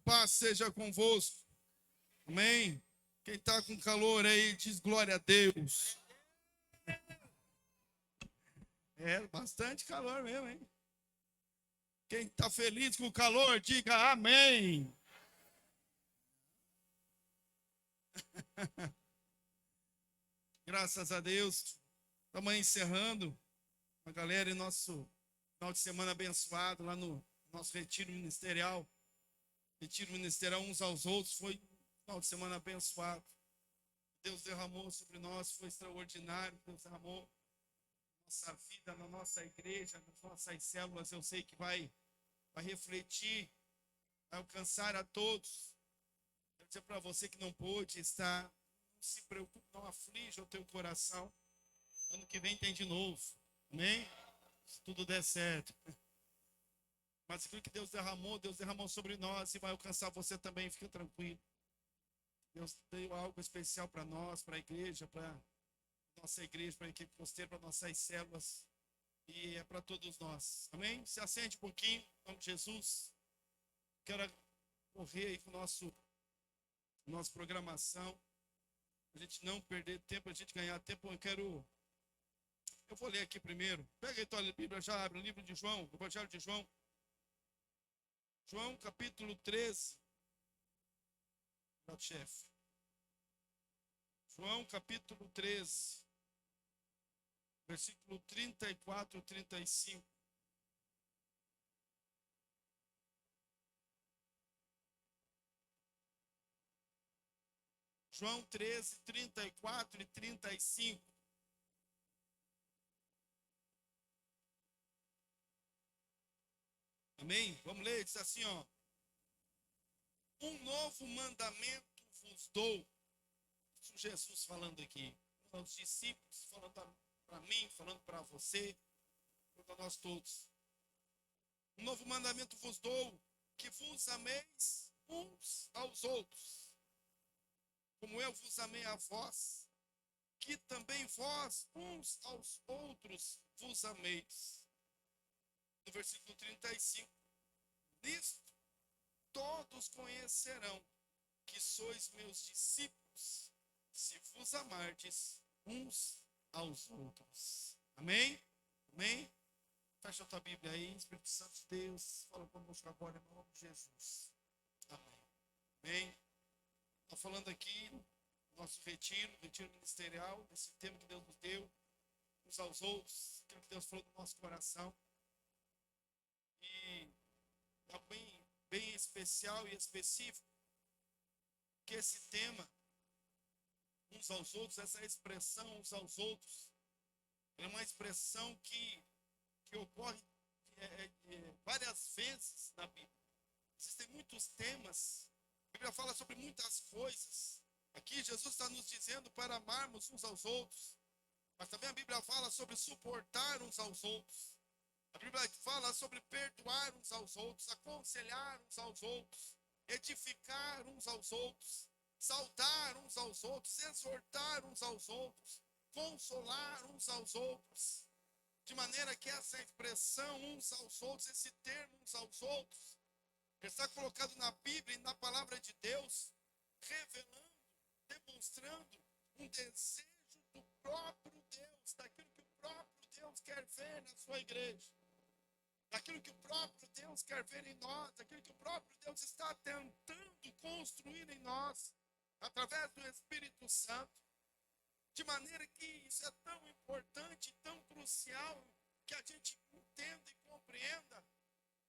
paz seja convosco. Amém? Quem está com calor aí, diz glória a Deus. É bastante calor mesmo, hein? Quem está feliz com o calor, diga amém. Graças a Deus. Estamos encerrando a galera em nosso final de semana abençoado lá no nosso retiro ministerial. Retiro ministerial uns aos outros, foi um final de semana abençoado. Deus derramou sobre nós, foi extraordinário. Deus derramou na nossa vida, na nossa igreja, nas nossas células. Eu sei que vai refletir, vai alcançar a todos. Quero dizer para você que não pôde estar, não se preocupe, não aflija o teu coração. Ano que vem tem de novo, amém? Se tudo der certo. Mas aquilo que Deus derramou sobre nós e vai alcançar você também, fica tranquilo. Deus deu algo especial para nós, para a igreja, para nossa igreja, para a equipe costeira, para nossas células. E é para todos nós. Amém? Se assente um pouquinho, em nome de Jesus. Quero correr aí com nossa programação. A gente não perder tempo, a gente ganhar tempo. Eu vou ler aqui primeiro. Pega aí tua Bíblia, já abre o livro de João, o Evangelho de João. João, capítulo 13. Chefe. João, capítulo 13. Versículo 34 e 35. João 13, 34 e 35. Amém? Vamos ler, diz assim, ó. Um novo mandamento vos dou. Isso Jesus falando aqui. Os discípulos falando para mim, falando para você, para nós todos. Um novo mandamento vos dou, que vos ameis uns aos outros. Como eu vos amei a vós, que também vós uns aos outros vos ameis. No versículo 35. Nisto todos conhecerão que sois meus discípulos, se vos amardes uns aos outros. Amém? Amém? Fecha a tua Bíblia aí, Espírito Santo de Deus, fala conosco agora em nome de Jesus. Amém. Amém? Estou falando aqui no nosso retiro ministerial, esse tema que Deus nos deu, uns aos outros, aquilo que Deus falou no nosso coração. E é bem especial e específico que esse tema, uns aos outros, essa expressão uns aos outros, é uma expressão que ocorre várias vezes na Bíblia. Existem muitos temas, a Bíblia fala sobre muitas coisas. Aqui Jesus está nos dizendo para amarmos uns aos outros, mas também a Bíblia fala sobre suportar uns aos outros. A Bíblia fala sobre perdoar uns aos outros, aconselhar uns aos outros, edificar uns aos outros, saudar uns aos outros, exortar uns aos outros, consolar uns aos outros. De maneira que essa expressão uns aos outros, esse termo uns aos outros, está colocado na Bíblia e na palavra de Deus, revelando, demonstrando um desejo do próprio Deus, daquilo que o próprio Deus quer ver na sua igreja. Daquilo que o próprio Deus quer ver em nós, daquilo que o próprio Deus está tentando construir em nós, através do Espírito Santo, de maneira que isso é tão importante, tão crucial, que a gente entenda e compreenda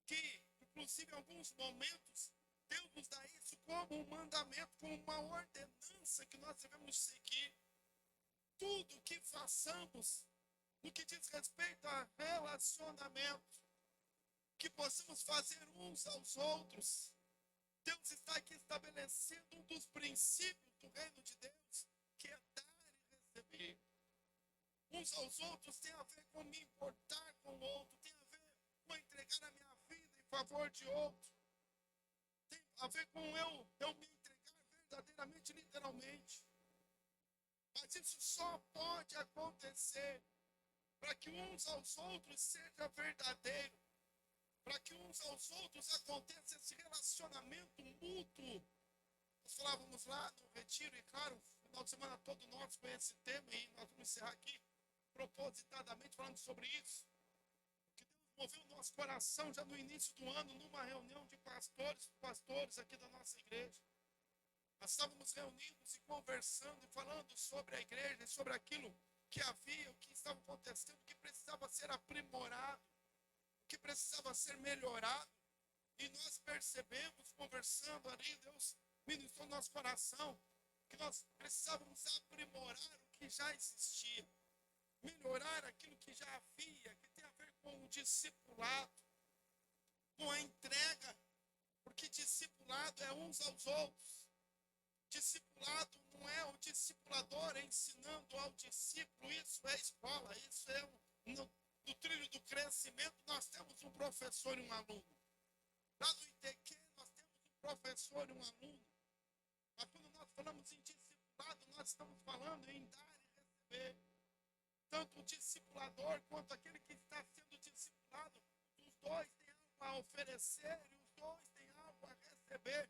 que, inclusive em alguns momentos, Deus nos dá isso como um mandamento, como uma ordenança que nós devemos seguir. Tudo o que façamos, no que diz respeito a relacionamento, que possamos fazer uns aos outros. Deus está aqui estabelecendo um dos princípios do reino de Deus, que é dar e receber. Uns aos outros tem a ver com me importar com o outro, tem a ver com entregar a minha vida em favor de outro, tem a ver com eu me entregar verdadeiramente, literalmente. Mas isso só pode acontecer para que uns aos outros seja verdadeiro, para que uns aos outros aconteça esse relacionamento relacionamento mútuo. Nós falávamos lá no retiro, e claro, no final de semana todo nosso com esse tema, e nós vamos encerrar aqui, propositadamente falando sobre isso. Que Deus moveu o nosso coração já no início do ano, numa reunião de pastores aqui da nossa igreja. Nós estávamos reunidos e conversando e falando sobre a igreja, sobre aquilo que havia, o que estava acontecendo, o que precisava ser aprimorado, o que precisava ser melhorado. E nós percebemos, conversando ali, Deus ministrou no nosso coração, que nós precisávamos aprimorar o que já existia, melhorar aquilo que já havia, que tem a ver com o discipulado, com a entrega, porque discipulado é uns aos outros. Discipulado não é o discipulador ensinando ao discípulo, isso é escola, isso é no trilho do crescimento. Nós temos um professor e um aluno. Lá no ITQ nós temos um professor e um aluno. Mas quando nós falamos em discipulado, nós estamos falando em dar e receber. Tanto o discipulador quanto aquele que está sendo discipulado, os dois têm algo a oferecer e os dois têm algo a receber.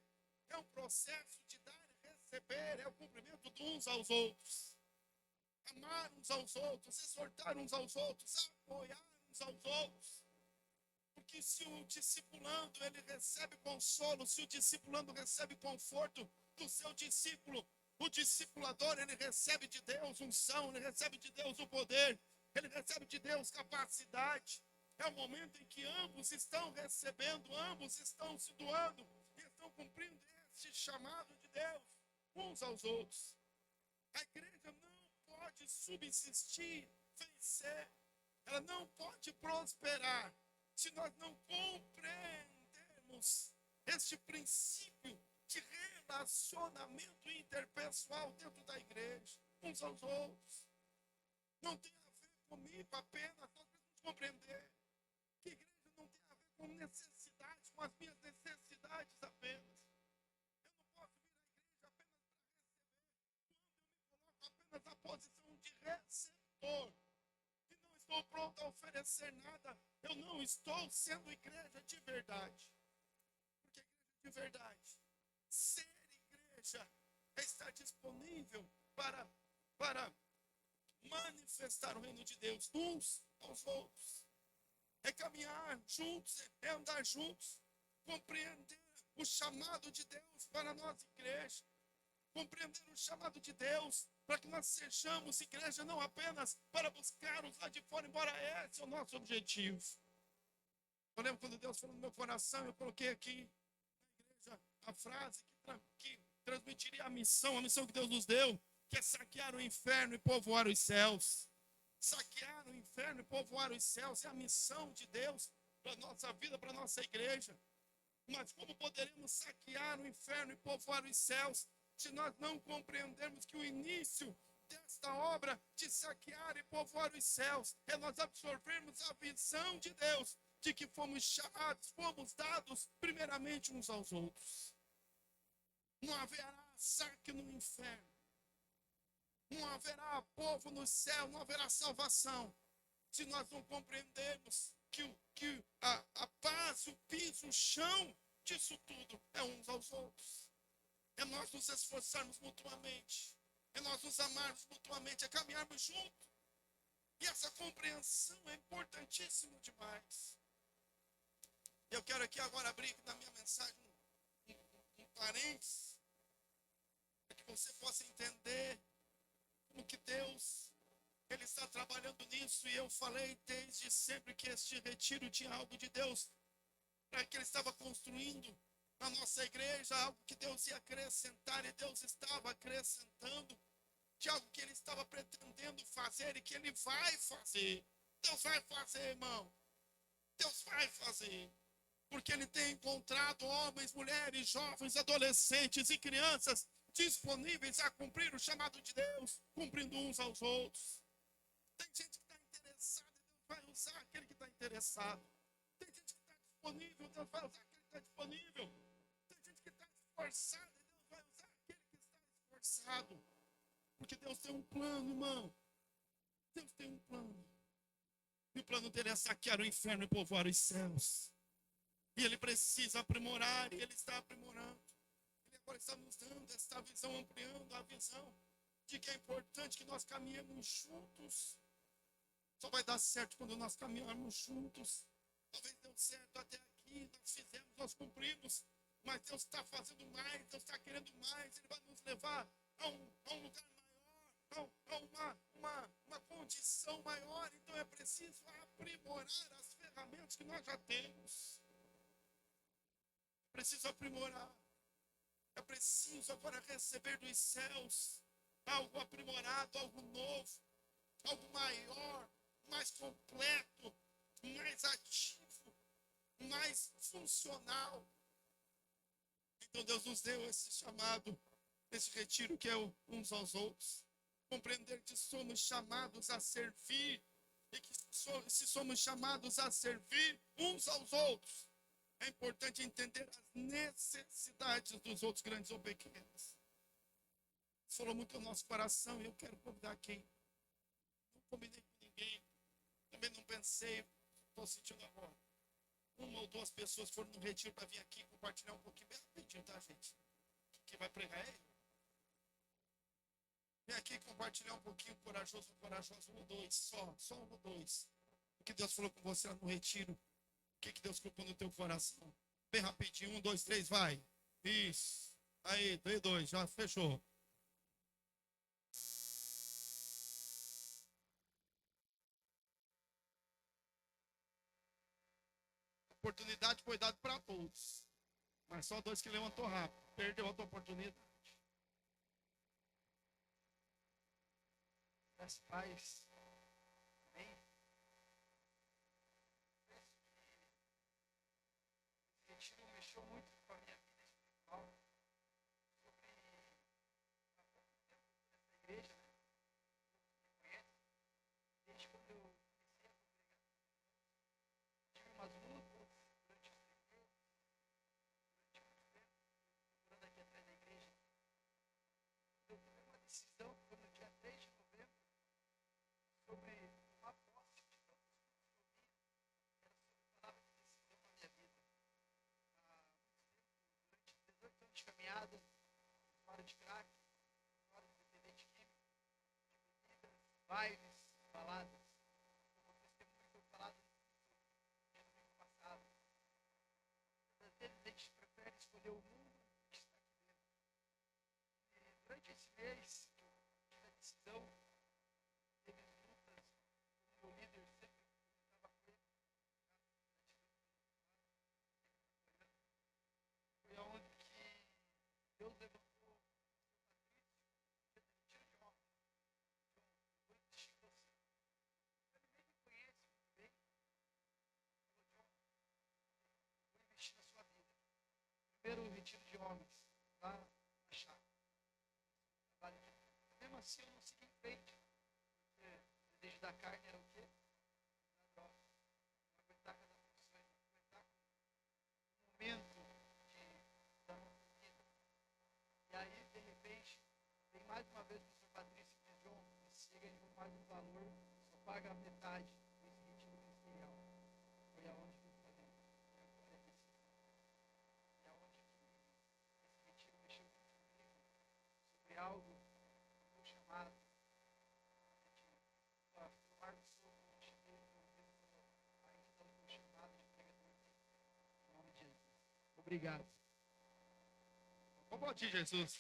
É um processo de dar e receber, é o cumprimento de uns aos outros. Amar uns aos outros, exortar uns aos outros, apoiar uns aos outros. Porque se o discipulando ele recebe consolo, se o discipulando recebe conforto do seu discípulo, o discipulador ele recebe de Deus unção, ele recebe de Deus o poder, ele recebe de Deus capacidade. É o momento em que ambos estão recebendo, ambos estão se doando, e estão cumprindo esse chamado de Deus uns aos outros. A igreja não pode subsistir, vencer, ela não pode prosperar se nós não compreendermos este princípio de relacionamento interpessoal dentro da igreja, uns aos outros. Não tem a ver comigo apenas, nós precisamos compreender que a igreja não tem a ver com necessidades, com as minhas necessidades apenas. Eu não posso vir à igreja apenas para receber, quando eu me coloco apenas na posição de receptor. Não estou pronto a oferecer nada, eu não estou sendo igreja de verdade. Porque igreja de verdade, ser igreja, é estar disponível para manifestar o reino de Deus uns aos outros. É caminhar juntos, é andar juntos, compreender o chamado de Deus para a nossa igreja, compreender o chamado de Deus para que nós sejamos igreja não apenas para buscar-os lá de fora, embora esse é o nosso objetivo. Eu lembro quando Deus falou no meu coração, eu coloquei aqui na igreja a frase que transmitiria a missão que Deus nos deu, que é saquear o inferno e povoar os céus. Saquear o inferno e povoar os céus é a missão de Deus para a nossa vida, para a nossa igreja. Mas como poderemos saquear o inferno e povoar os céus se nós não compreendermos que o início desta obra de saquear e povoar os céus é nós absorvermos a visão de Deus de que fomos chamados, fomos dados primeiramente uns aos outros. Não haverá saque no inferno, não haverá povo no céu, não haverá salvação se nós não compreendermos que a base, o piso, o chão disso tudo é uns aos outros. É nós nos esforçarmos mutuamente, é nós nos amarmos mutuamente, é caminharmos juntos. E essa compreensão é importantíssima demais. Eu quero aqui agora abrir na minha mensagem um parênteses, para que você possa entender como que Deus ele está trabalhando nisso. E eu falei desde sempre que este retiro tinha algo de Deus, para que ele estava construindo na nossa igreja, algo que Deus ia acrescentar, e Deus estava acrescentando, de algo que ele estava pretendendo fazer e que ele vai fazer. Deus vai fazer, irmão. Deus vai fazer. Porque ele tem encontrado homens, mulheres, jovens, adolescentes e crianças disponíveis a cumprir o chamado de Deus, cumprindo uns aos outros. Tem gente que está interessada, Deus vai usar aquele que está interessado. Tem gente que está disponível, Deus vai usar aquele que está disponível. Tem gente que está esforçada, Deus vai usar aquele que está esforçado. Porque Deus tem um plano, irmão. Deus tem um plano. E o plano dele é saquear o inferno e povoar os céus. E Ele precisa aprimorar, e Ele está aprimorando. Ele agora está nos dando esta visão, ampliando a visão de que é importante que nós caminhemos juntos. Só vai dar certo quando nós caminharmos juntos. Talvez deu certo até aqui, nós fizemos, nós cumprimos, mas Deus está fazendo mais, Deus está querendo mais, Ele vai nos levar a um lugar maior, uma condição maior. Então é preciso aprimorar as ferramentas que nós já temos. É preciso aprimorar. É preciso agora receber dos céus algo aprimorado, algo novo, algo maior, mais completo, mais ativo, mais funcional. Então Deus nos deu esse chamado, esse retiro que é uns aos outros. Compreender que somos chamados a servir e que se somos chamados a servir uns aos outros, é importante entender as necessidades dos outros, grandes ou pequenas. Isso falou muito no nosso coração e eu quero convidar quem não combinei com ninguém, também não pensei, estou sentindo agora. Uma ou duas pessoas foram no retiro para vir aqui compartilhar um pouquinho, bem rapidinho, tá, gente? Quem vai pregar é ele. Vem aqui compartilhar um pouquinho, corajoso, um ou dois, só um ou dois. O que Deus falou com você lá no retiro, o que Deus colocou no teu coração. Bem rapidinho, 1, 2, 3, vai. Isso. Aí, 2, já fechou. A oportunidade foi dada para todos. Mas só 2 que levantou rápido. Perdeu outra oportunidade. As pais. Amém? Esse retiro mexeu muito com a minha vida espiritual. Sobre há pouco tempo nessa igreja, né? Me conhece. Desde quando eu comecei a congregar, tive umas lutas durante os 3 meses, durante muito tempo, procurando aqui atrás da igreja. Eu tomei uma decisão, foi no dia 3 de novembro, sobre uma posse de todos os cultos que eu via, era sobre palavra de decisão na minha vida. Há muito tempo, durante 18 anos de caminhada, fora de crack, fora de dependente químico, de bebidas, bailes, baladas. Como testemunho foi falado no domingo passado. Muitas vezes a gente prefere escolher o mundo que está aqui dentro. E durante esse mês que eu tive a decisão, teve lutas com o meu líder, sempre comentava com ele, foi aonde que Deus levantou o seu Patrício, dia do retiro de homens. Então, eu vou investir em você. Ele nem me conhece muito bem. Falou, John, eu vou investir na sua vida. Primeiro retiro de homens, lá na chácara. Trabalho de... Mesmo assim, eu não segui em frente. Porque o desejo da carne era o quê? Da droga. Não aguentar com as aflições, não aguentar com o momento da nossa vida. E aí, de repente, vem mais uma vez o professor Patrício e diz, John, me siga e não paga um valor, só paga a metade desse retiro ministerial. Foi aonde que eu falei, e agora é decisão. E aonde que esse retiro mexeu muito comigo sobre algo do meu chamado, de formar pessoas como eu cheguei, ainda no meu chamado de pregador bíblico. Em nome de Jesus. Obrigado. Vamos aplaudir Jesus.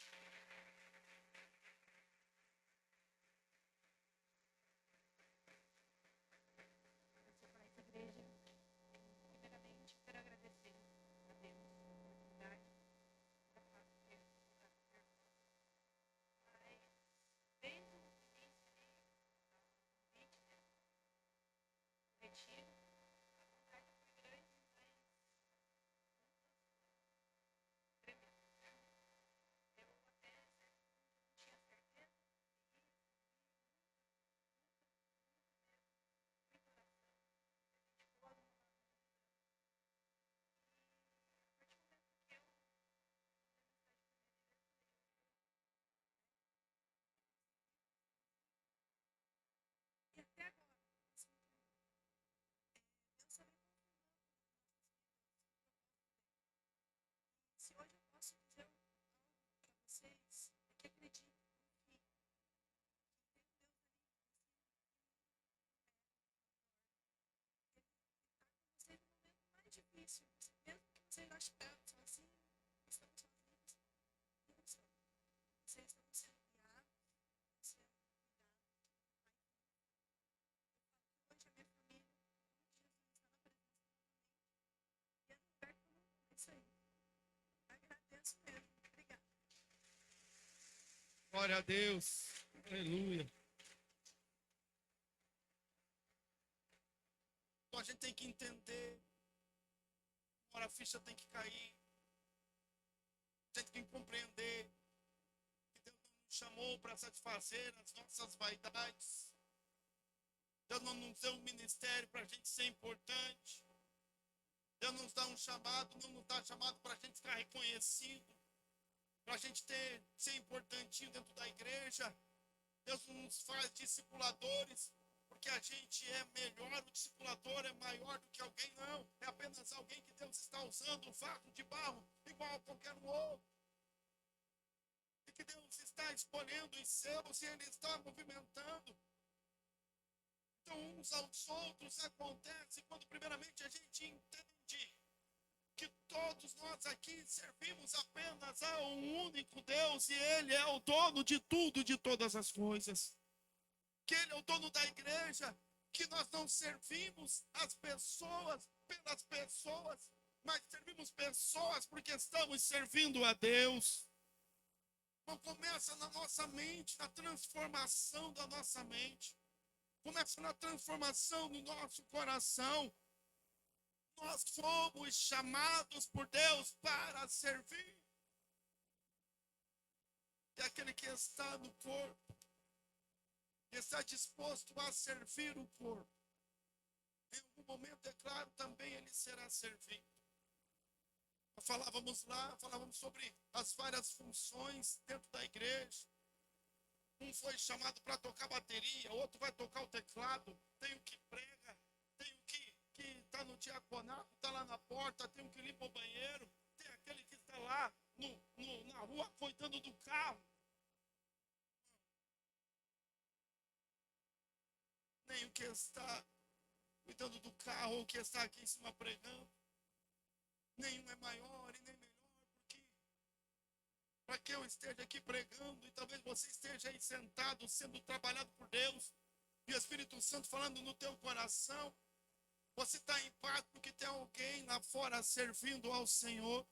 Agradecer por essa igreja. Primeiramente, quero agradecer a Deus pela oportunidade da parte de lugar com meu irmão. Mas, desde o início ali, o convite, né, do retiro, a vontade foi grande, mas lutas foram tremendas. Eu Glória a Deus. Aleluia. Então a gente tem que entender. Agora a ficha tem que cair. A gente tem que compreender que Deus não nos chamou para satisfazer as nossas vaidades. Deus não nos deu um ministério para a gente ser importante. Deus nos dá um chamado, não nos dá chamado para a gente ficar reconhecido, para a gente ser importantinho dentro da igreja. Deus não nos faz discipuladores, porque a gente é melhor, o discipulador é maior do que alguém, não. É apenas alguém que Deus está usando, um vaso de barro, igual a qualquer um outro. E que Deus está escolhendo os seus e Ele está movimentando. Então, uns aos outros acontece quando primeiramente a gente entende que todos nós aqui servimos apenas a um único Deus e Ele é o dono de tudo, de todas as coisas. Que Ele é o dono da igreja, que nós não servimos as pessoas pelas pessoas, mas servimos pessoas porque estamos servindo a Deus. Então começa na nossa mente, na transformação da nossa mente. Começa na transformação do nosso coração. Nós fomos chamados por Deus para servir. E aquele que está no corpo, que está disposto a servir o corpo, em algum momento, é claro, também ele será servido. Falávamos sobre as várias funções dentro da igreja. Um foi chamado para tocar bateria, outro vai tocar o teclado, tem o que prega, tem o que está no diaconato, está lá na porta, tem o que limpa o banheiro, tem aquele que está lá na rua cuidando do carro. Nem o que está cuidando do carro, ou o que está aqui em cima pregando. Nenhum é maior e nem melhor, porque para que eu esteja aqui pregando e talvez você esteja aí sentado, sendo trabalhado por Deus, e o Espírito Santo falando no teu coração, você está em paz porque tem alguém lá fora servindo ao Senhor.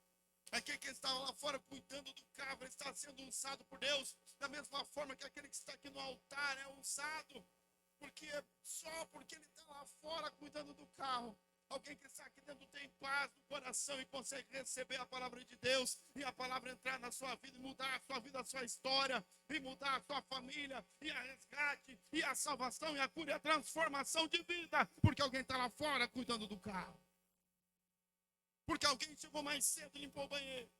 Aquele que está lá fora cuidando do carro, ele está sendo usado por Deus, da mesma forma que aquele que está aqui no altar é usado, porque só porque ele está lá fora cuidando do carro. Alguém que está aqui dentro tem paz no coração e consegue receber a palavra de Deus e a palavra entrar na sua vida e mudar a sua vida, a sua história, e mudar a sua família, e a resgate, e a salvação, e a cura, e a transformação de vida, porque alguém está lá fora cuidando do carro. Porque alguém chegou mais cedo e limpou o banheiro.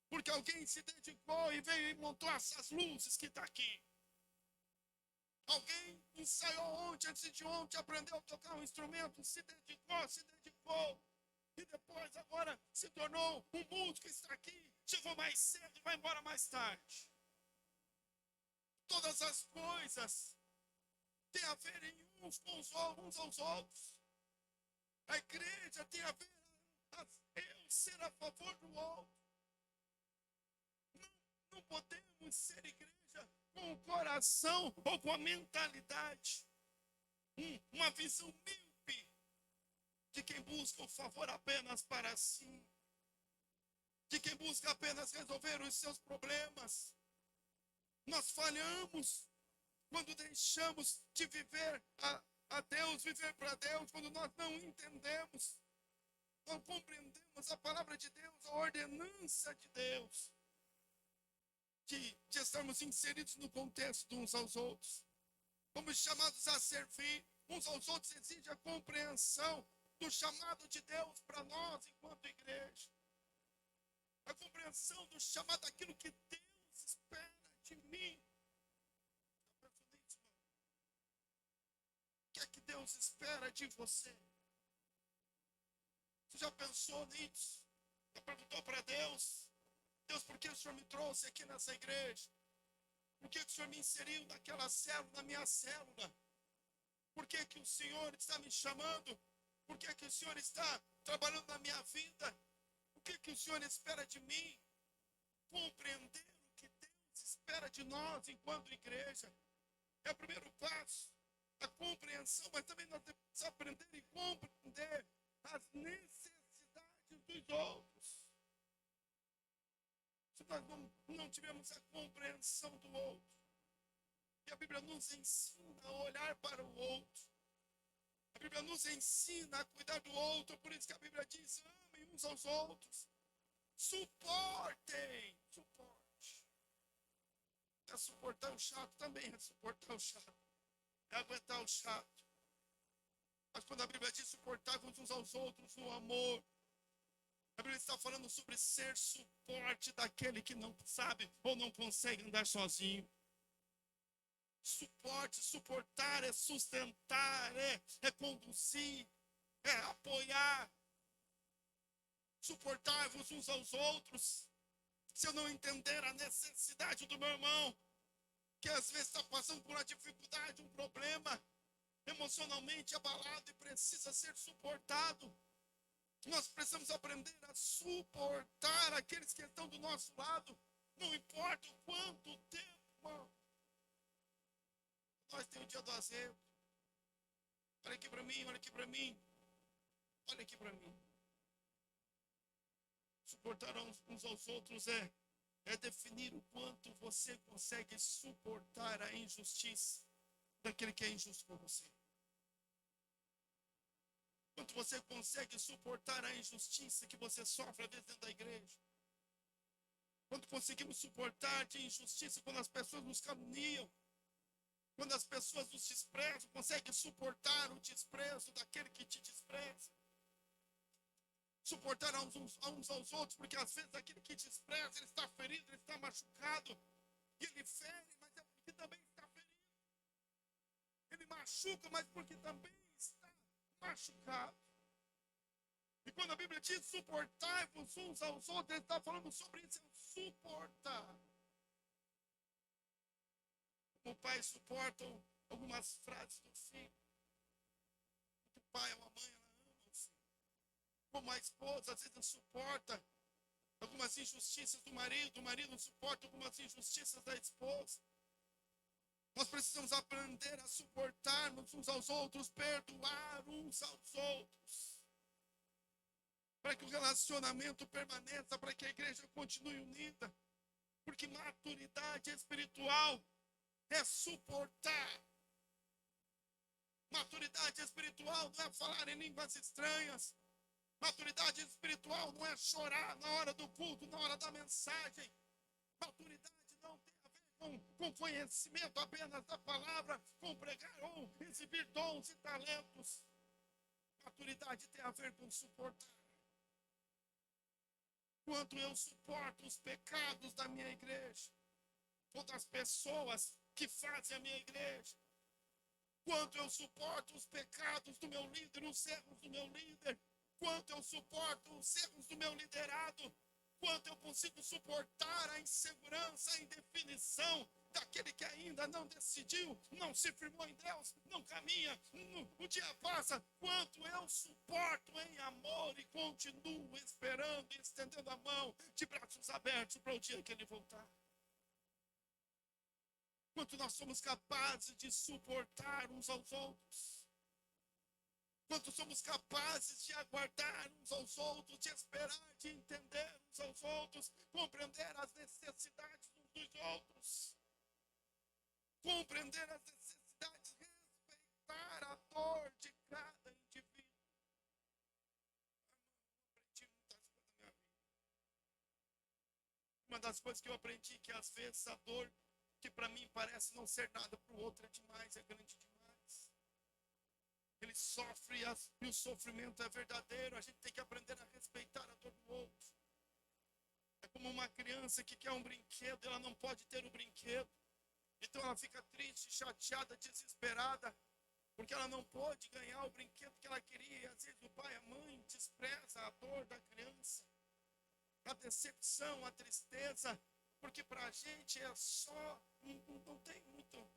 Porque alguém se dedicou e veio e montou essas luzes que está aqui. Alguém ensaiou ontem, antes de ontem, aprendeu a tocar um instrumento, se dedicou. E depois agora se tornou um músico, está aqui, chegou mais cedo e vai embora mais tarde. Todas as coisas têm a ver em uns aos outros. A igreja tem a ver a eu ser a favor do outro. Não podemos ser igreja com o coração ou com a mentalidade, uma visão míope de quem busca o favor apenas para si, de quem busca apenas resolver os seus problemas. Nós falhamos quando deixamos de viver a Deus, viver para Deus, quando nós não entendemos, não compreendemos a palavra de Deus, a ordenança de Deus. De estarmos inseridos no contexto de uns aos outros. Fomos chamados a servir uns aos outros, exige a compreensão do chamado de Deus para nós enquanto igreja. A compreensão do chamado daquilo que Deus espera de mim. O que é que Deus espera de você? Você já pensou nisso? Já perguntou para Deus? Deus, por que o Senhor me trouxe aqui nessa igreja? Por que o Senhor me inseriu naquela célula, na minha célula? Por que o Senhor está me chamando? Por que o Senhor está trabalhando na minha vida? O que o Senhor espera de mim? Compreender o que Deus espera de nós enquanto igreja. É o primeiro passo, a compreensão, mas também nós temos que aprender e compreender as necessidades dos outros. nós não tivemos a compreensão do outro. E a Bíblia nos ensina a olhar para o outro. A Bíblia nos ensina a cuidar do outro. Por isso que a Bíblia diz: amem uns aos outros. Suportem. Suporte. É suportar o chato também, é suportar o chato. É aguentar o chato. Mas quando a Bíblia diz suportar uns aos outros no amor, a Bíblia está falando sobre ser suporte daquele que não sabe ou não consegue andar sozinho. Suporte, suportar é sustentar, é conduzir, é apoiar. Suportar-vos uns aos outros. Se eu não entender a necessidade do meu irmão, que às vezes está passando por uma dificuldade, um problema, emocionalmente abalado e precisa ser suportado, nós precisamos aprender a suportar aqueles que estão do nosso lado, não importa o quanto tempo, irmão. Nós temos o dia do azedo. Olha aqui para mim, olha aqui para mim. Olha aqui para mim. Suportar uns aos outros é definir o quanto você consegue suportar a injustiça daquele que é injusto com você. Quanto você consegue suportar a injustiça que você sofre às vezes dentro da igreja. Quando conseguimos suportar a injustiça quando as pessoas nos caluniam. Quando as pessoas nos desprezam, consegue suportar o desprezo daquele que te despreza. Suportar uns aos outros, porque às vezes aquele que despreza, ele está ferido, ele está machucado. E ele fere, mas é porque também está ferido. Ele machuca, mas porque também está machucado. E quando a Bíblia diz suportai-vos uns aos outros, ele está falando sobre isso, suportar. Como pais suportam algumas frases do filho. O pai ou a mãe, ela ama o filho. Como a esposa, às vezes, suporta algumas injustiças do marido. O marido suporta algumas injustiças da esposa. Nós precisamos aprender a suportar-nos uns aos outros, perdoar uns aos outros. Para que o relacionamento permaneça, para que a igreja continue unida. Porque maturidade espiritual é suportar. Maturidade espiritual não é falar em línguas estranhas. Maturidade espiritual não é chorar na hora do culto, na hora da mensagem. Maturidade não tem a ver com conhecimento apenas da palavra, com pregar ou exibir dons e talentos. Maturidade tem a ver com suportar. Quanto eu suporto os pecados da minha igreja, ou das pessoas que fazem a minha igreja. Quanto eu suporto os pecados do meu líder, os erros do meu líder. Quanto eu suporto os erros do meu liderado. Quanto eu consigo suportar a insegurança, a indefinição daquele que ainda não decidiu, não se firmou em Deus, não caminha, o dia passa. Quanto eu suporto em amor e continuo esperando e estendendo a mão de braços abertos para o dia que ele voltar. Quanto nós somos capazes de suportar uns aos outros. Quanto somos capazes de aguardar uns aos outros, de esperar, de entender uns aos outros, compreender as necessidades uns dos outros. Compreender as necessidades, respeitar a dor de cada indivíduo. Eu aprendi muitas coisas na minha vida. Uma das coisas que eu aprendi é que às vezes a dor que para mim parece não ser nada, para o outro é demais, é grande demais. Ele sofre e o sofrimento é verdadeiro. A gente tem que aprender a respeitar a dor do outro. É como uma criança que quer um brinquedo, ela não pode ter o brinquedo. Então ela fica triste, chateada, desesperada, porque ela não pode ganhar o brinquedo que ela queria. E às vezes o pai, a mãe despreza a dor da criança, a decepção, a tristeza, porque para a gente é só, não tem muito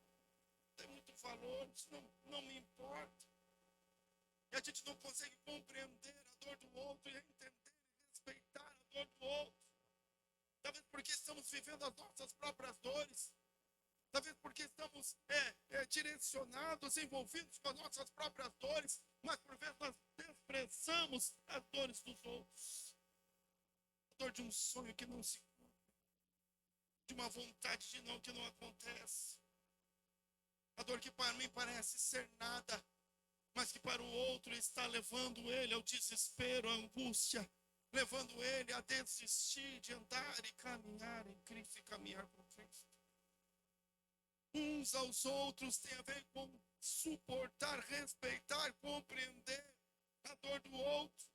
valor, isso não me importa. E a gente não consegue compreender a dor do outro e entender e respeitar a dor do outro. Talvez porque estamos vivendo as nossas próprias dores. Talvez porque estamos direcionados, envolvidos com as nossas próprias dores, mas por vezes nós desprezamos as dores dos outros. A dor de um sonho que não se cumpre. de uma vontade de não que não acontece. A dor que para mim parece ser nada, mas que para o outro está levando ele ao desespero, à angústia, levando ele a desistir de andar e caminhar em Cristo e caminhar com Cristo. Uns aos outros tem a ver com suportar, respeitar, compreender a dor do outro,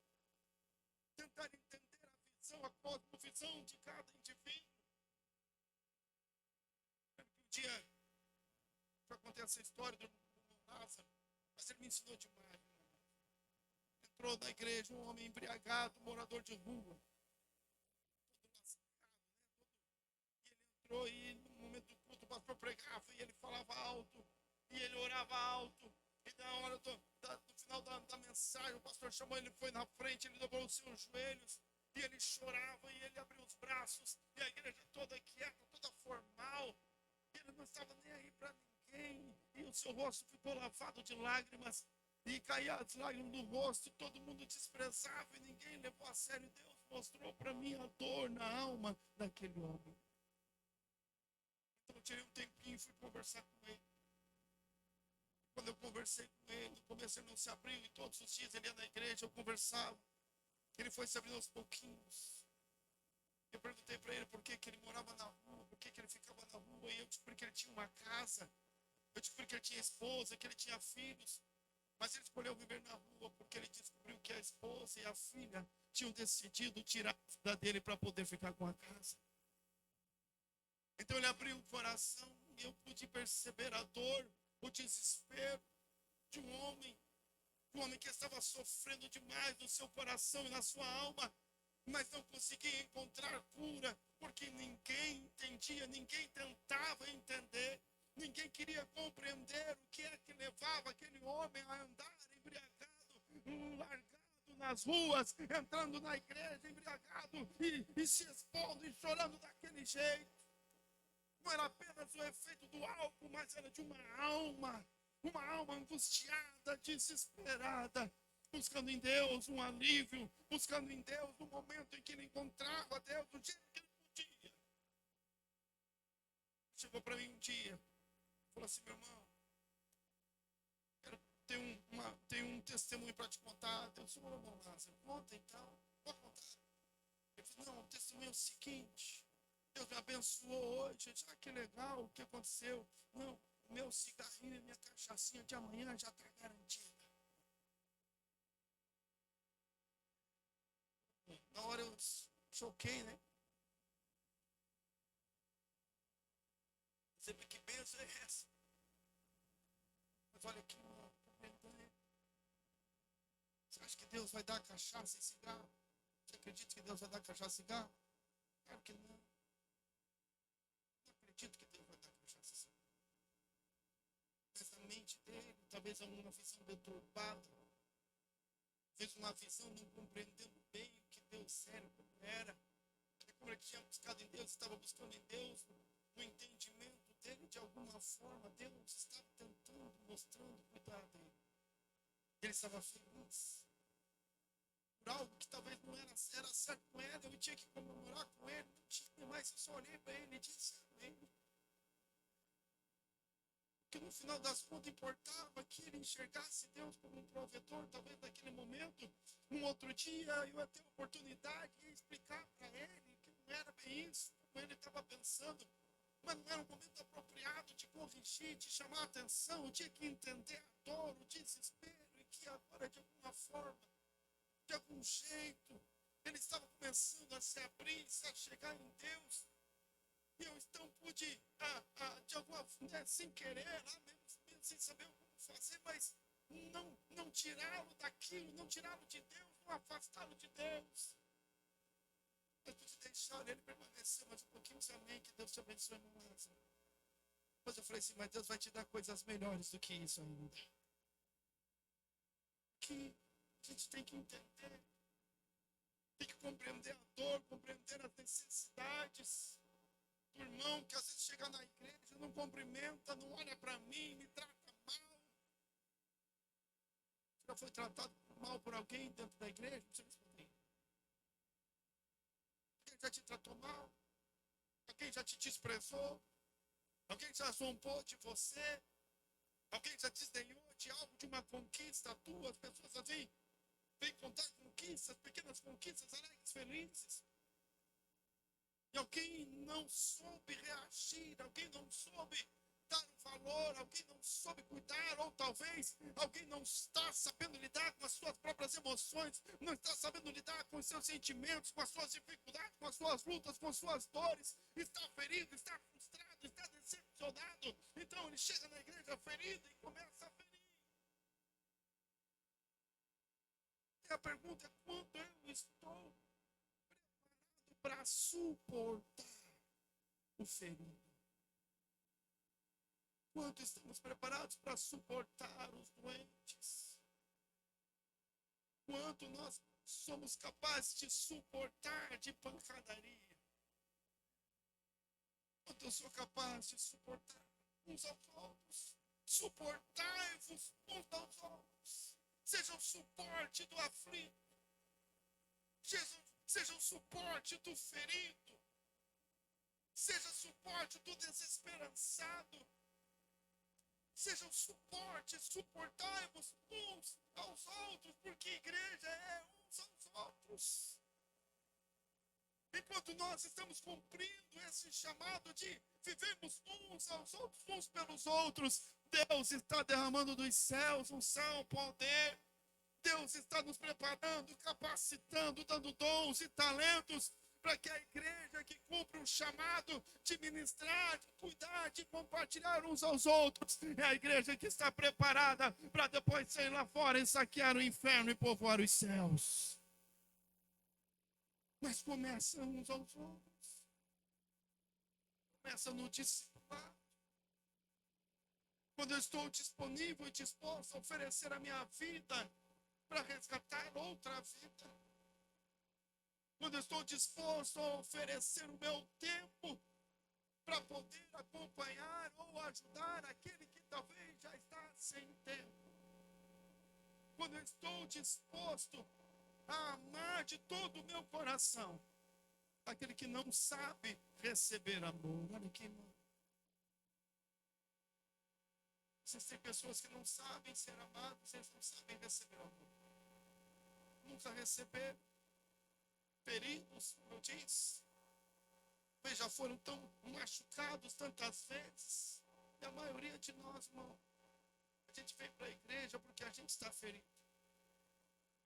tentar entender a visão, a cosmovisão de cada indivíduo. Um dia, já contei essa história do irmão Lázaro, mas ele me ensinou demais. Entrou na igreja um homem embriagado, morador de rua, todo lascado, né? E ele entrou e no momento do culto o pastor pregava e ele falava alto, e ele orava alto, e na hora do final da mensagem o pastor chamou, ele foi na frente, ele dobrou os seus joelhos, e ele chorava, e ele abriu os braços, e a igreja toda quieta, toda formal, e ele não estava nem aí para ninguém, e o seu rosto ficou lavado de lágrimas, e caía as lágrimas no rosto, e todo mundo desprezava, e ninguém levou a sério. Deus mostrou para mim a dor na alma daquele homem. Então eu tirei um tempinho e fui conversar com ele. Quando eu conversei com ele, no começo ele não se abriu, e todos os dias ele ia na igreja, eu conversava. Ele foi se abrindo aos pouquinhos. Eu perguntei para ele por que ele morava na rua, por que ele ficava na rua, e eu descobri que ele tinha uma casa, eu descobri que ele tinha esposa, que ele tinha filhos, mas ele escolheu viver na rua porque ele descobriu que a esposa e a filha tinham decidido tirar a vida dele para poder ficar com a casa. Então ele abriu o coração e eu pude perceber a dor, o desespero de um homem que estava sofrendo demais no seu coração e na sua alma, mas não conseguia encontrar cura, porque ninguém entendia, ninguém tentava entender, ninguém queria compreender o que é que levava aquele homem a andar embriagado, largado nas ruas, entrando na igreja embriagado e se expondo e chorando daquele jeito. Não era apenas o efeito do álcool, mas era de uma alma angustiada, desesperada, buscando em Deus um alívio, buscando em Deus um momento em que ele encontrava Deus do jeito que ele podia. Chegou para mim um dia, falou assim: meu irmão, tenho um testemunho para te contar. Eu disse: ô irmão Lázaro, conta então, pode contar. Ele falou: não, o testemunho é o seguinte, Deus me abençoou hoje. Eu disse: ah, que legal, o que aconteceu? Não, meu cigarrinho e minha cachaçinha de amanhã já está garantida. Na hora eu choquei, né? Você vê que bênção é essa? Mas olha aqui, mano, você acha que Deus vai dar cachaça e cigarro? Você acredita que Deus vai dar cachaça e cigarro? Claro que não. Não acredito que Deus vai dar cachaça e cigarro. Mas na mente dele, talvez uma visão deturbada, fez uma visão não compreendendo bem o que Deus era, como era. E como ele tinha buscado em Deus, estava buscando em Deus, no entendimento dele, de alguma forma, Deus estava tentando, mostrando, cuidar dele. Ele estava feliz por algo que talvez não era certo com ele, eu tinha que comemorar com ele, não tinha, mas eu só olhei para ele e disse amém. Porque no final das contas importava que ele enxergasse Deus como um provedor, talvez naquele momento, um outro dia eu ia ter a oportunidade de explicar para ele que não era bem isso, como ele estava pensando, mas não era um momento apropriado de corrigir, de chamar a atenção, eu tinha que entender a dor, o desespero, e que agora de alguma forma, de algum jeito, ele estava começando a se abrir, a chegar em Deus. E eu então pude, de alguma forma, sem querer, mesmo sem saber como fazer, mas não tirá-lo daquilo, não tirá-lo de Deus, não afastá-lo de Deus. Eu pude deixar ele permanecer mais um pouquinho, amém, que Deus te abençoe, irmão Lázaro. Depois eu falei assim: mas Deus vai te dar coisas melhores do que isso ainda. Que a gente tem que entender, tem que compreender a dor, compreender as necessidades do irmão que às vezes chega na igreja, não cumprimenta, não olha para mim, me trata mal. Já foi tratado mal por alguém dentro da igreja? Não precisa responder. Ele já te tratou mal? Alguém já te desprezou? Alguém já zombou de você? Alguém já desdenhou de algo, de uma conquista tua? As pessoas assim vêm contar conquistas, pequenas conquistas, alegres, felizes. E alguém não soube reagir, alguém não soube dar um valor, alguém não soube cuidar, ou talvez alguém não está sabendo lidar com as suas próprias emoções, não está sabendo lidar com os seus sentimentos, com as suas dificuldades, com as suas lutas, com as suas dores, está ferido, está frustrado, está decepcionado. Então ele chega na igreja ferido e começa a ferir. E a pergunta é: quando eu estou para suportar o ferido? Quanto estamos preparados para suportar os doentes? Quanto nós somos capazes de suportar de pancadaria? Quanto eu sou capaz de suportar uns aos outros? Suportai-vos uns aos outros. Seja o suporte do aflito. Seja o suporte do ferido. Seja o suporte do desesperançado. Seja o suporte, suportai-vos uns aos outros, porque igreja é uns aos outros. Enquanto nós estamos cumprindo esse chamado de vivermos uns aos outros, uns pelos outros, Deus está derramando dos céus unção, poder. Deus está nos preparando, capacitando, dando dons e talentos para que a igreja que cumpre o chamado de ministrar, de cuidar, de compartilhar uns aos outros, é a igreja que está preparada para depois sair lá fora e saquear o inferno e povoar os céus. Mas começa uns aos outros. Começa no discipulado. Quando eu estou disponível e disposto a oferecer a minha vida para resgatar outra vida. Quando eu estou disposto a oferecer o meu tempo para poder acompanhar ou ajudar aquele que talvez já está sem tempo. Quando eu estou disposto a amar de todo o meu coração aquele que não sabe receber amor. Olha que irmão. Existem pessoas que não sabem ser amados, eles não sabem receber amor. Nunca receberam. Feridos, como eu disse, mas já foram tão machucados tantas vezes. E a maioria de nós, irmão, a gente vem para a igreja porque a gente está ferido.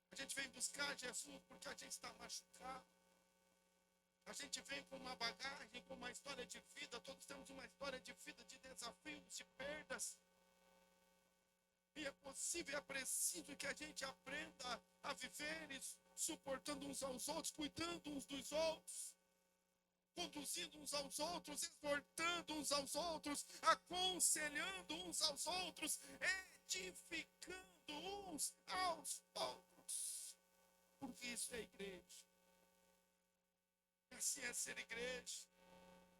A gente vem buscar Jesus porque a gente está machucado. A gente vem com uma bagagem, com uma história de vida. Todos temos uma história de vida, de desafios, de perdas. E é possível, é preciso que a gente aprenda a viver isso, suportando uns aos outros, cuidando uns dos outros, conduzindo uns aos outros, exortando uns aos outros, aconselhando uns aos outros, edificando uns aos outros. Porque isso é igreja. Assim é ser igreja,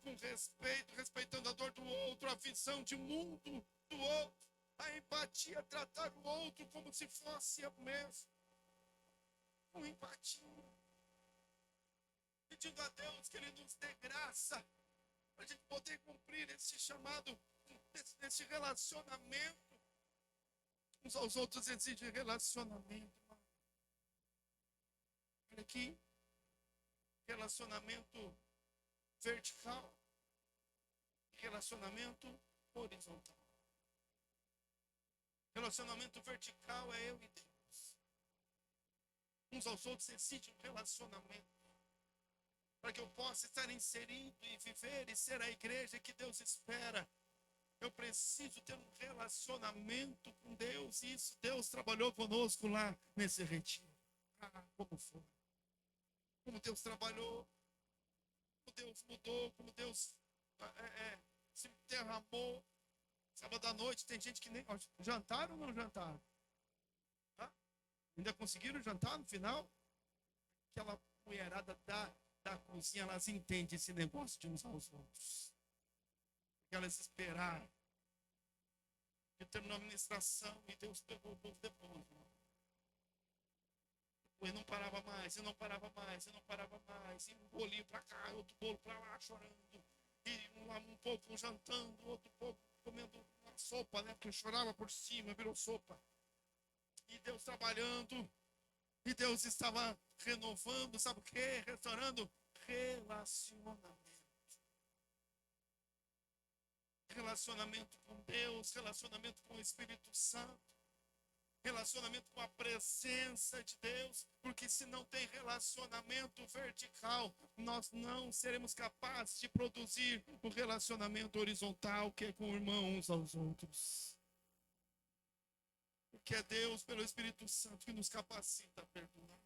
com respeito, respeitando a dor do outro, a visão de mundo do outro, a empatia, tratar o outro como se fosse eu mesmo. Com empatia. Pedindo a Deus que Ele nos dê graça para a gente poder cumprir esse chamado, esse relacionamento. Uns aos outros exige relacionamento. Olha aqui. Relacionamento vertical e relacionamento horizontal. Relacionamento vertical é eu e Deus. Uns aos outros exige um relacionamento. Para que eu possa estar inserido e viver e ser a igreja que Deus espera. Eu preciso ter um relacionamento com Deus. E isso Deus trabalhou conosco lá nesse retiro. Como foi? Como Deus trabalhou. Como Deus mudou. Como Deus se derramou. Sábado à noite tem gente que nem... Jantaram ou não jantaram? Ainda conseguiram jantar no final? Aquela mulherada da cozinha, elas entendem esse negócio de uns aos outros. Porque elas esperaram. E terminou a ministração e Deus pegou o povo depois. Depois não parava mais, e não parava mais, e não parava mais. E um bolinho para cá, outro bolo para lá, chorando. um pouco jantando, outro pouco comendo uma sopa, né? Porque chorava por cima, virou sopa. E Deus trabalhando, e Deus estava renovando, sabe o quê? Restaurando relacionamento. Relacionamento com Deus, relacionamento com o Espírito Santo, relacionamento com a presença de Deus, porque se não tem relacionamento vertical, nós não seremos capazes de produzir o relacionamento horizontal, que é com irmãos aos outros. Porque é Deus, pelo Espírito Santo, que nos capacita a perdoar.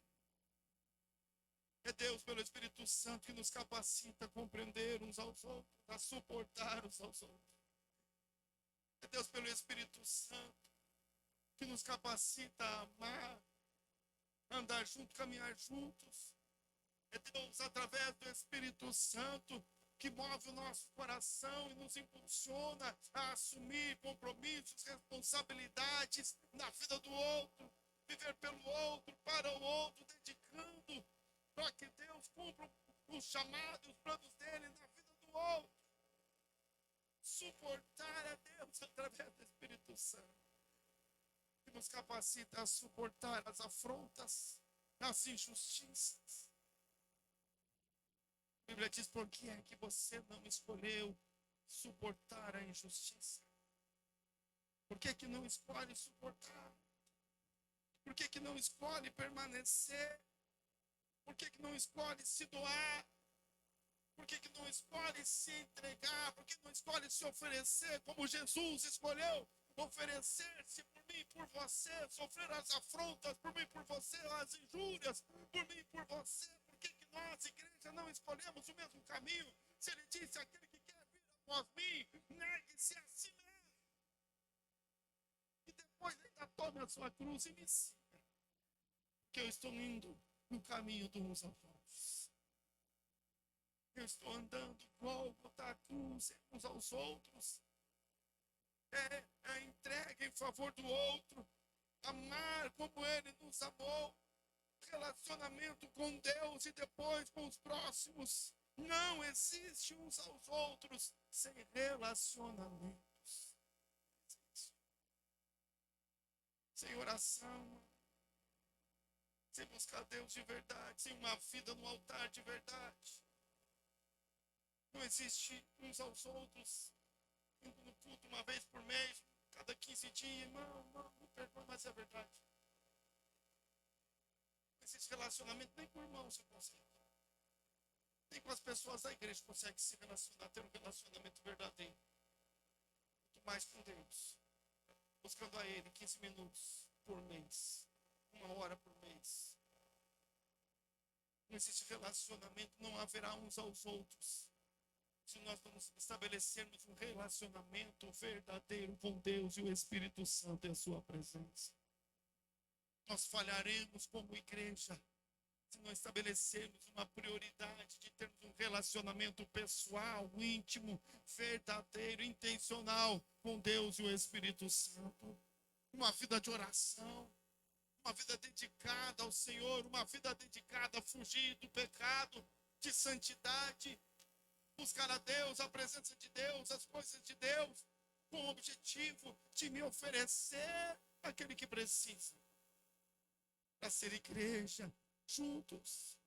É Deus, pelo Espírito Santo, que nos capacita a compreender uns aos outros, a suportar uns aos outros. É Deus, pelo Espírito Santo, que nos capacita a amar, a andar juntos, caminhar juntos. É Deus, através do Espírito Santo, que move o nosso coração e nos impulsiona a assumir compromissos, responsabilidades na vida do outro, viver pelo outro, para o outro, dedicando para que Deus cumpra os chamados e os planos dele na vida do outro. Suportar a Deus através do Espírito Santo, que nos capacita a suportar as afrontas, as injustiças. A Bíblia diz: por que é que você não escolheu suportar a injustiça? Por que que não escolhe suportar? Por que que não escolhe permanecer? Por que que não escolhe se doar? Por que que não escolhe se entregar? Por que não escolhe se oferecer como Jesus escolheu? Oferecer-se por mim, por você, sofrer as afrontas por mim, por você, as injúrias por mim, por você. Por que que nós, igreja, não escolhemos o mesmo caminho? Se ele disse: aquele que quer vir após mim, negue-se a si mesmo. E depois ainda tome a sua cruz e me siga. Que eu estou indo no caminho do uns aos outros. Eu estou andando Gólgota, a cruz, uns aos outros. É a entrega em favor do outro, amar como ele nos amou, relacionamento com Deus e depois com os próximos. Não existe uns aos outros sem relacionamentos, sem oração, sem buscar Deus de verdade, sem uma vida no altar de verdade. Não existe uns aos outros indo no culto uma vez por mês, cada 15 dias, irmão, me perdoa, mas é verdade. Esse relacionamento nem com o irmão você consegue. Nem com as pessoas da igreja consegue se relacionar, ter um relacionamento verdadeiro. Muito mais com Deus. Buscando a Ele 15 minutos por mês, 1 hora por mês. Não existe relacionamento, não haverá uns aos outros. Se nós não estabelecermos um relacionamento verdadeiro com Deus e o Espírito Santo e a sua presença, nós falharemos como igreja se não estabelecermos uma prioridade de termos um relacionamento pessoal, íntimo, verdadeiro, intencional com Deus e o Espírito Santo. Uma vida de oração, uma vida dedicada ao Senhor, uma vida dedicada a fugir do pecado, de santidade, buscar a Deus, a presença de Deus, as coisas de Deus, com o objetivo de me oferecer àquele que precisa, para ser igreja, juntos.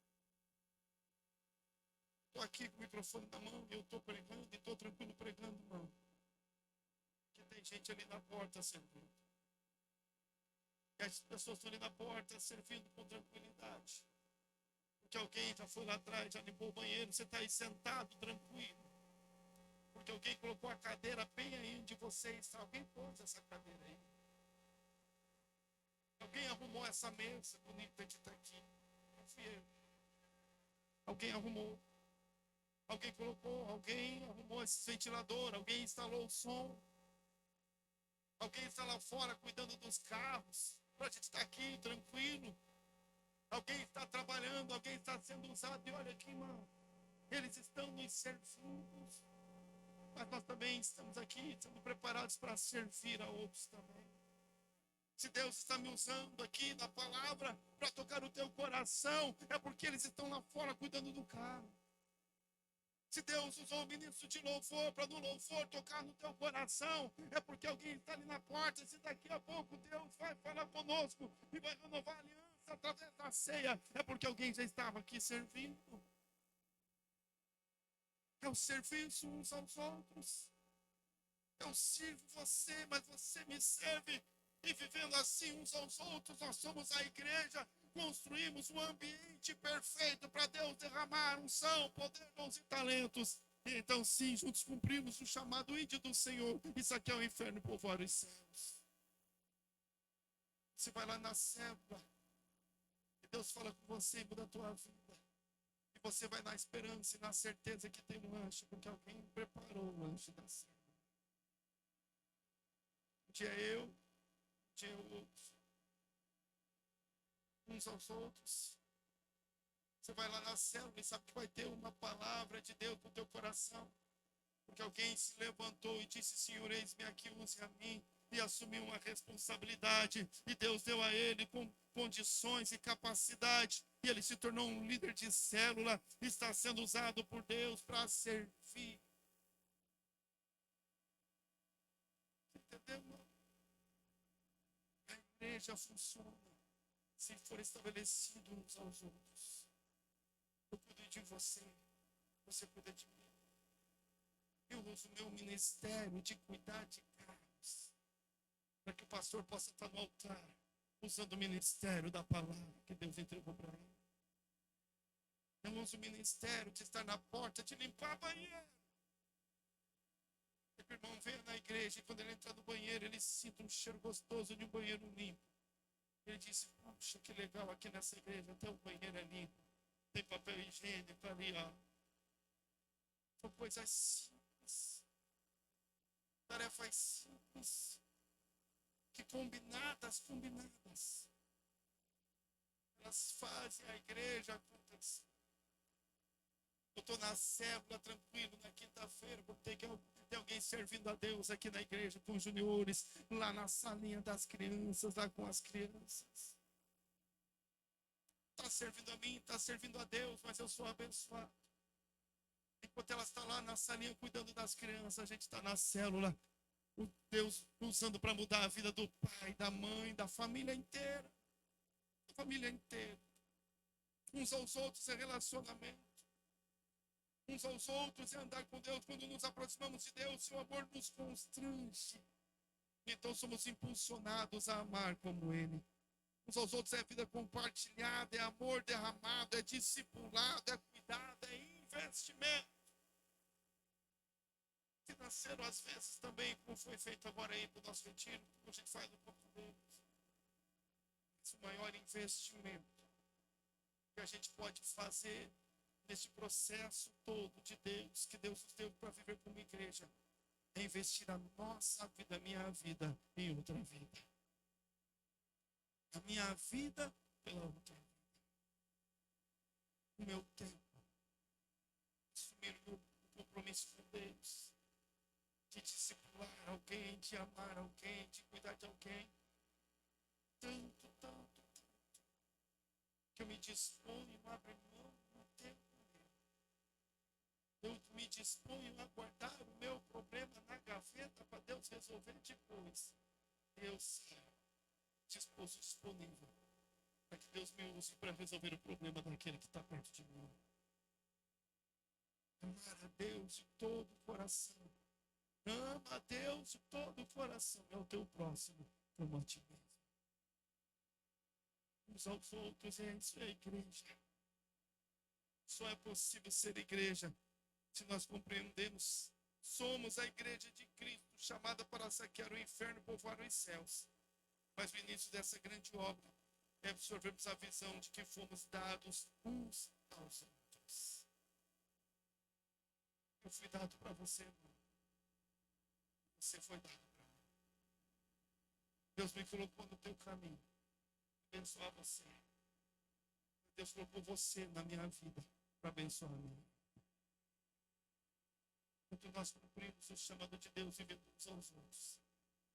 Estou aqui com o microfone na mão e eu estou pregando e estou tranquilo pregando, irmão. Porque tem gente ali na porta servindo. E as pessoas estão ali na porta servindo com tranquilidade. Porque alguém já foi lá atrás, já limpou o banheiro, você está aí sentado, tranquilo. Porque alguém colocou a cadeira bem aí onde você está. Alguém pôs essa cadeira aí. Alguém arrumou essa mesa bonita que está aqui. Não fui eu. Alguém arrumou. Alguém colocou, alguém arrumou esse ventilador, alguém instalou o som. Alguém está lá fora cuidando dos carros, para a gente estar aqui tranquilo. Alguém está trabalhando, alguém está sendo usado. E olha aqui, irmão, eles estão nos servindo, mas nós também estamos aqui, estamos preparados para servir a outros também. Se Deus está me usando aqui na palavra para tocar o teu coração, é porque eles estão lá fora cuidando do carro. Se Deus usou o ministro de louvor para no louvor tocar no teu coração, é porque alguém está ali na porta. Se daqui a pouco Deus vai falar conosco e vai renovar a aliança através da ceia, é porque alguém já estava aqui servindo. É o serviço uns aos outros. Eu sirvo você, mas você me serve. E vivendo assim uns aos outros, nós somos a igreja. Construímos um ambiente perfeito para Deus derramar unção, poder, dons e talentos. E então, sim, juntos cumprimos o chamado índio do Senhor. Isso aqui é o inferno, povoar os céus. Você vai lá na célula e Deus fala com você e muda a tua vida. E você vai na esperança e na certeza que tem um lanche, porque alguém preparou o lanche da célula. Um dia eu, um dia o outro. Uns aos outros. Você vai lá na célula e sabe que vai ter uma palavra de Deus no teu coração. Porque alguém se levantou e disse: Senhor, eis-me aqui, use a mim. E assumiu uma responsabilidade. E Deus deu a ele com condições e capacidade. E ele se tornou um líder de célula. Está sendo usado por Deus para servir. Entendeu? A igreja funciona se for estabelecido uns aos outros. Eu cuido de você, você cuida de mim. Eu uso o meu ministério de cuidar de carros, para que o pastor possa estar no altar, usando o ministério da palavra que Deus entregou para ele. Eu uso o ministério de estar na porta, de limpar a banheira. O irmão veio na igreja e quando ele entra no banheiro, ele sente um cheiro gostoso de um banheiro limpo. Ele disse: puxa, que legal, aqui nessa igreja até o banheiro é limpo. Tem papel higiênico ali, ó. São coisas simples. Tarefas simples. Que combinadas, elas fazem a igreja acontecer. Eu estou na célula, tranquilo, na quinta-feira, porque tem alguém servindo a Deus aqui na igreja, com os juniores, lá na salinha das crianças, lá com as crianças. Está servindo a mim, está servindo a Deus, mas eu sou abençoado. Enquanto ela está lá na salinha cuidando das crianças, a gente está na célula, o Deus usando para mudar a vida do pai, da mãe, da família inteira. Da família inteira. Uns aos outros é relacionamento. Uns aos outros é andar com Deus. Quando nos aproximamos de Deus, seu amor nos constrange. Então somos impulsionados a amar como Ele. Uns aos outros é vida compartilhada, é amor derramado, é discipulado, é cuidado, é investimento. Financeiro, às vezes, também, como foi feito agora aí para o nosso retiro, como a gente faz no corpo deles. Esse maior investimento que a gente pode fazer neste processo todo de Deus, que Deus nos deu para viver como igreja, é investir a nossa vida, a minha vida, em outra vida. A minha vida pela outra vida. O meu tempo. Assumir o meu compromisso com Deus. De discipular alguém, de amar alguém, de cuidar de alguém. Tanto, tanto, tanto. Que eu me disponho a abrir mão do tempo meu. Eu me disponho a guardar o meu problema na gaveta para Deus resolver depois. Deus disposto, disponível, para que Deus me use para resolver o problema daquele que está perto de mim. Amar a Deus de todo o coração. Ama a Deus de todo o coração. É o teu próximo, como a ti mesmo. Uns aos outros, isso é a igreja. Só é possível ser igreja se nós compreendemos. Somos a igreja de Cristo, chamada para saquear o inferno e povoar os céus. Mas o início dessa grande obra é absorvermos a visão de que fomos dados uns aos outros. Eu fui dado para você, irmão. Você foi dado para mim. Deus me colocou no teu caminho. Abençoar você. Deus colocou você na minha vida para abençoar a mim. Quando nós cumprimos o chamado de Deus e vivemos uns aos outros,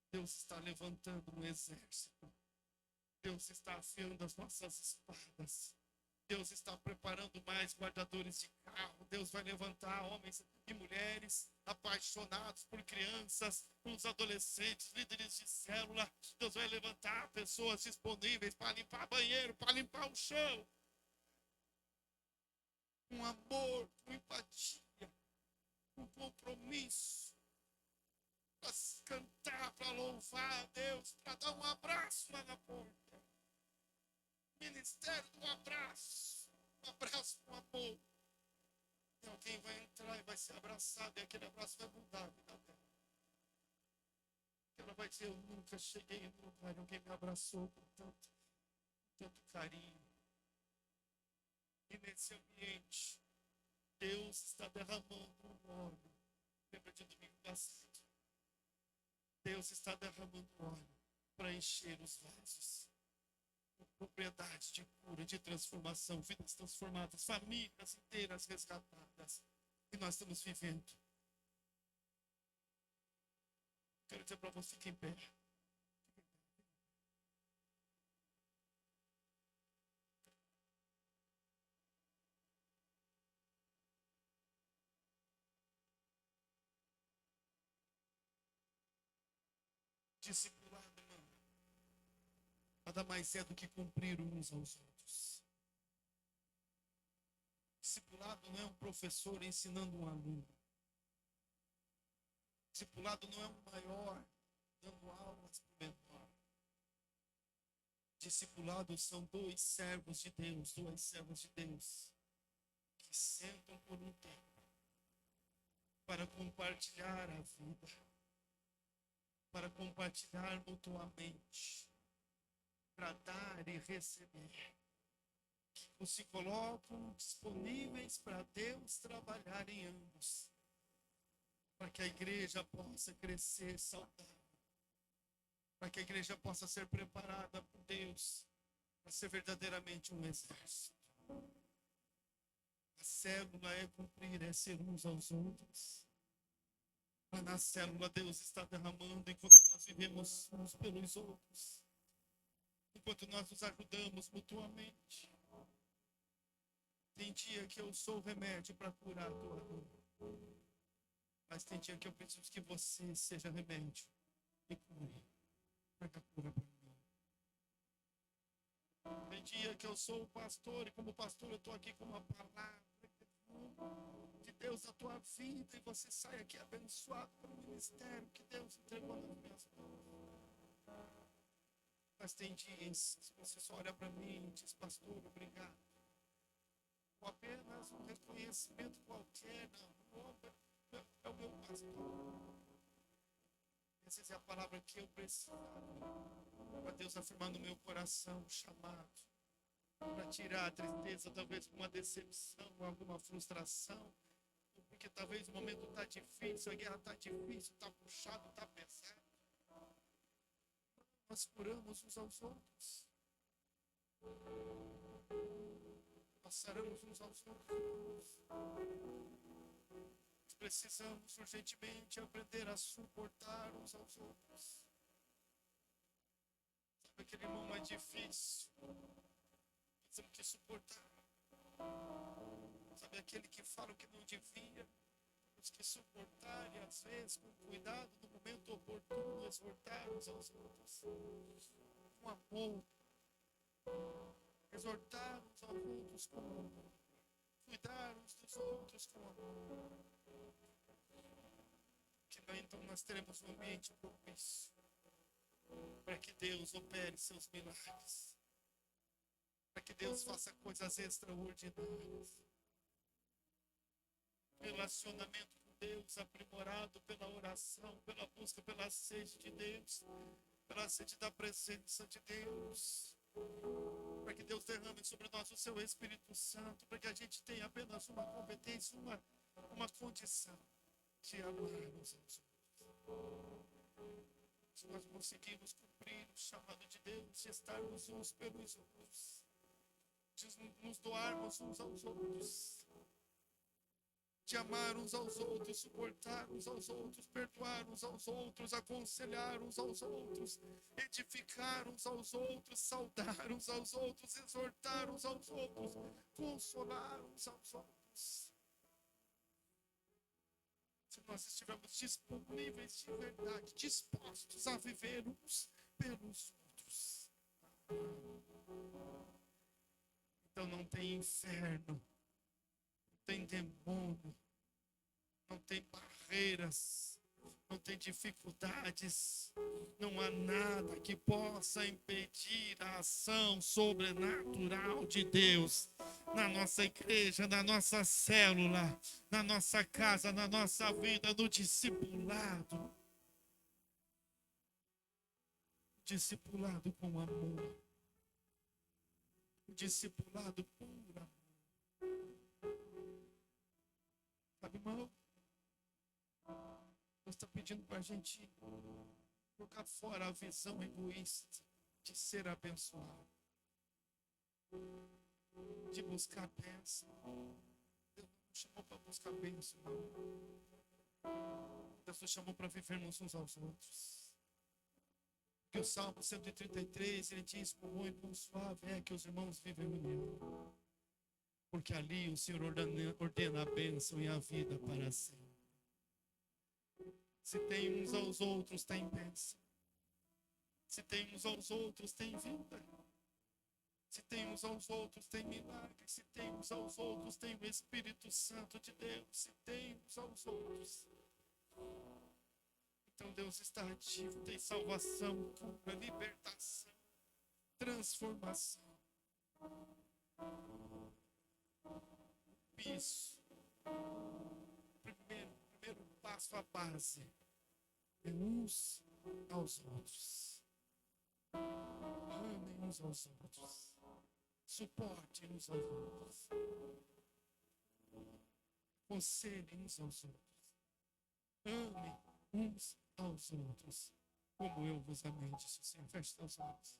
Deus está levantando um exército. Deus está afiando as nossas espadas. Deus está preparando mais guardadores de carro. Deus vai levantar homens e mulheres apaixonados por crianças, por os adolescentes, líderes de célula. Deus vai levantar pessoas disponíveis para limpar banheiro, para limpar o chão. Com amor, com empatia, com compromisso. Para cantar, para louvar a Deus, para dar um abraço lá na porta. Ministério do abraço. Um abraço com amor. E alguém vai entrar e vai ser abraçado. E aquele abraço vai mudar a vida dela. Ela vai dizer, eu nunca cheguei em um lugar e alguém me abraçou com tanto carinho. E nesse ambiente, Deus está derramando um óleo. Lembra de domingo passado? Deus está derramando óleo para encher os vasos. Propriedade de cura, de transformação, vidas transformadas, famílias inteiras resgatadas. E nós estamos vivendo. Quero dizer para você, fique em pé. Discipulado, irmão, nada mais é do que cumprir uns aos outros. Discipulado não é um professor ensinando um aluno. Discipulado não é um maior dando aulas para o menor. Discipulados são dois servos de Deus que sentam por um tempo para compartilhar a vida, para compartilhar mutuamente, para dar e receber. Que se colocam disponíveis para Deus trabalhar em ambos, para que a igreja possa crescer saudável, para que a igreja possa ser preparada por Deus para ser verdadeiramente um exército. A célula é cumprir, é ser uns aos outros. Mas na célula Deus está derramando enquanto nós vivemos uns pelos outros, enquanto nós nos ajudamos mutuamente. Tem dia que eu sou o remédio para curar a tua dor, mas tem dia que eu preciso que você seja remédio e cure. Traga cura para mim. Tem dia que eu sou o pastor e como pastor eu estou aqui com uma palavra de Deus na tua vida e você sai aqui abençoado pelo ministério que Deus entregou nas minhas mãos. Mas tem dias que você só olha para mim e diz, pastor, obrigado. Ou apenas um reconhecimento qualquer, não, é o meu pastor. Essa é a palavra que eu precisava, para Deus afirmar no meu coração o chamado, para tirar a tristeza, talvez uma decepção, alguma frustração, porque talvez o momento está difícil, a guerra está difícil, está puxado, está pesado. Nós curamos uns aos outros. Nós saramos uns aos outros. Precisamos urgentemente aprender a suportar uns aos outros. Sabe aquele irmão mais difícil? Temos que suportar. Sabe aquele que fala o que não devia? Temos que suportar e às vezes com cuidado, no momento oportuno, exortar uns aos outros. Com amor. Exortar uns aos outros com amor. Cuidar uns dos outros com amor. Então nós teremos um ambiente propício para que Deus opere seus milagres, para que Deus faça coisas extraordinárias. Relacionamento com Deus aprimorado pela oração, pela busca, pela sede de Deus, pela sede da presença de Deus, para que Deus derrame sobre nós o seu Espírito Santo, para que a gente tenha apenas uma competência, uma condição de amar uns aos outros. Se nós conseguimos cumprir o chamado de Deus, de estarmos uns pelos outros, de nos doarmos uns aos outros, de amar uns aos outros, suportar uns aos outros, perdoar uns aos outros, aconselhar uns aos outros, edificar uns aos outros, saudar uns aos outros, exortar uns aos outros, consolar uns aos outros. Se nós estivermos disponíveis de verdade, dispostos a viver uns pelos outros, então não tem inferno, não tem demônio, não tem barreiras, não tem dificuldades, não há nada que possa impedir a ação sobrenatural de Deus na nossa igreja, na nossa célula, na nossa casa, na nossa vida, no discipulado. Discipulado com amor. Discipulado por amor. Sabe, irmão? Deus está pedindo para a gente colocar fora a visão egoísta de ser abençoado, de buscar bênção. Deus não nos chamou para buscar bênção, não. Deus nos chamou para vivermos uns aos outros. Porque o Salmo 133, ele diz: quão bom e quão suave é que os irmãos vivem em união. Porque ali o Senhor ordena a bênção e a vida para sempre. Se tem uns aos outros, tem bênção. Se tem uns aos outros, tem vida. Se tem uns aos outros, tem milagre. Se tem uns aos outros, tem o Espírito Santo de Deus. Se tem uns aos outros, então Deus está ativo. Tem salvação, cura, libertação, transformação. Isso. Primeiro passo, a base é uns aos outros. Amem uns aos outros. Suportem uns aos outros. Aconselhem uns aos outros. Amem uns aos outros, como eu vos amei, disse o Senhor. Feche seus olhos.